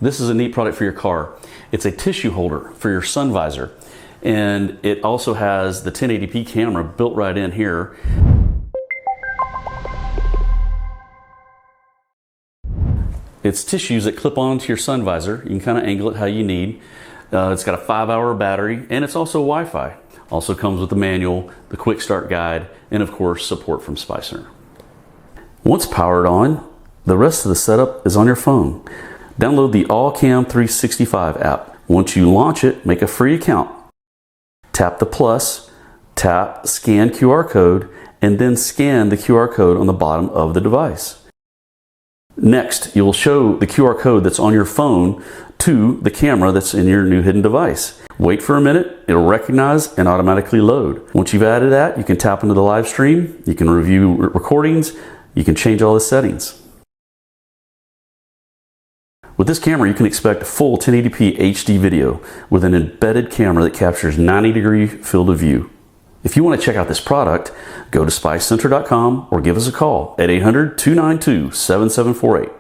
This is a neat product for your car. It's a tissue holder for your sun visor. And it also has the 1080p camera built right in here. It's tissues that clip onto your sun visor. You can kind of angle it how you need. It's got a 5-hour battery, and it's also Wi-Fi. Also comes with the manual, the quick start guide, and of course support from Spicer. Once powered on, the rest of the setup is on your phone. Download the AllCam 365 app. Once you launch it, make a free account. Tap the plus, tap scan QR code, and then scan the QR code on the bottom of the device. Next, you'll show the QR code that's on your phone to the camera that's in your new hidden device. Wait for a minute, it'll recognize and automatically load. Once you've added that, you can tap into the live stream, you can review recordings, you can change all the settings. With this camera, you can expect full 1080p HD video with an embedded camera that captures 90-degree field of view. If you want to check out this product, go to spicecenter.com or give us a call at 800-292-7748.